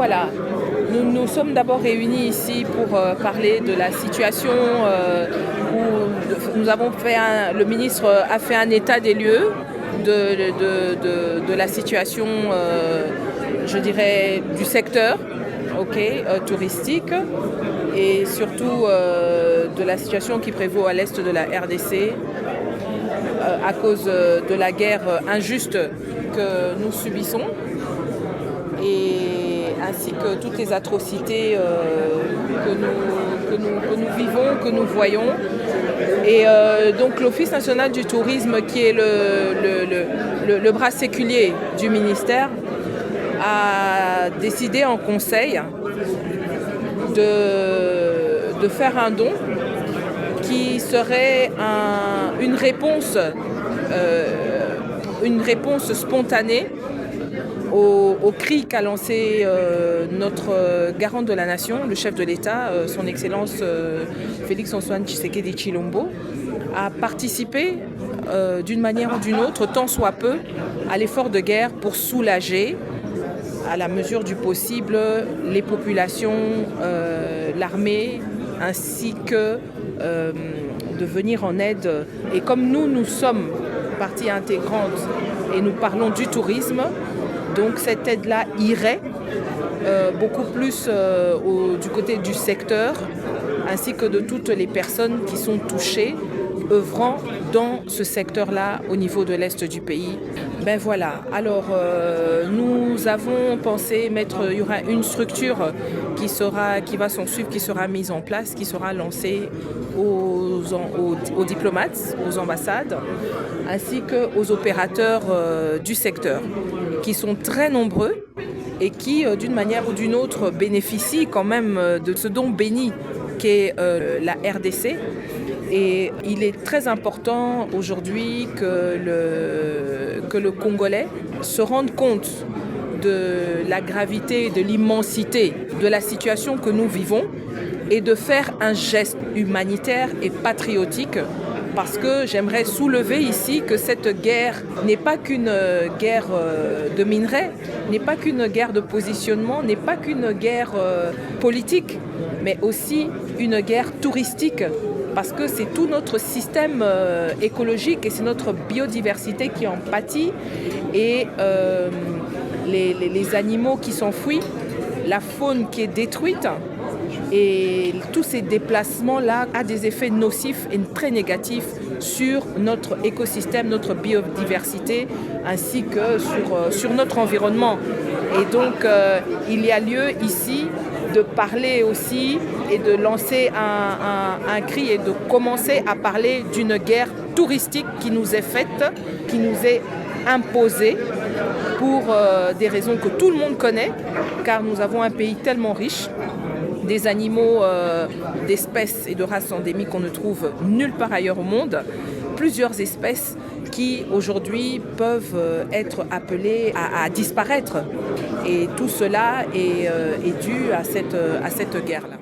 voilà, nous sommes d'abord réunis ici pour parler de la situation où nous avons fait le ministre a fait un état des lieux de la situation, je dirais, du secteur touristique et surtout de la situation qui prévaut à l'est de la RDC à cause de la guerre injuste que nous subissons et ainsi que toutes les atrocités que nous vivons, que nous voyons. Et donc l'Office national du tourisme, qui est le bras séculier du ministère, a décidé en conseil de faire un don qui serait une réponse spontanée au cri qu'a lancé notre garant de la nation, le chef de l'État, son Excellence Félix-Antoine Tshisekedi Tshilombo, a participé d'une manière ou d'une autre, tant soit peu, à l'effort de guerre pour soulager, à la mesure du possible, les populations, l'armée, ainsi que de venir en aide. Et comme nous sommes partie intégrante et nous parlons du tourisme, donc cette aide-là irait beaucoup plus du côté du secteur, ainsi que de toutes les personnes qui sont touchées, œuvrant dans ce secteur-là au niveau de l'Est du pays. Ben voilà, alors nous avons pensé il y aura une structure qui va s'en suivre, qui sera mise en place, qui sera lancée aux diplomates, aux ambassades, ainsi qu'aux opérateurs du secteur, qui sont très nombreux et qui, d'une manière ou d'une autre, bénéficient quand même de ce don béni qu'est la RDC. Et il est très important aujourd'hui que le Congolais se rende compte de la gravité, de l'immensité de la situation que nous vivons et de faire un geste humanitaire et patriotique, parce que j'aimerais soulever ici que cette guerre n'est pas qu'une guerre de minerais, n'est pas qu'une guerre de positionnement, n'est pas qu'une guerre politique, mais aussi une guerre touristique, parce que c'est tout notre système écologique et c'est notre biodiversité qui en pâtit, et les animaux qui s'enfuient, la faune qui est détruite, et tous ces déplacements-là ont des effets nocifs et très négatifs sur notre écosystème, notre biodiversité, ainsi que sur notre environnement. Et donc, il y a lieu ici de parler aussi et de lancer un cri et de commencer à parler d'une guerre touristique qui nous est faite, qui nous est imposée pour des raisons que tout le monde connaît, car nous avons un pays tellement riche, des animaux d'espèces et de races endémiques qu'on ne trouve nulle part ailleurs au monde, plusieurs espèces qui aujourd'hui peuvent être appelées à disparaître. Et tout cela est dû à cette guerre-là.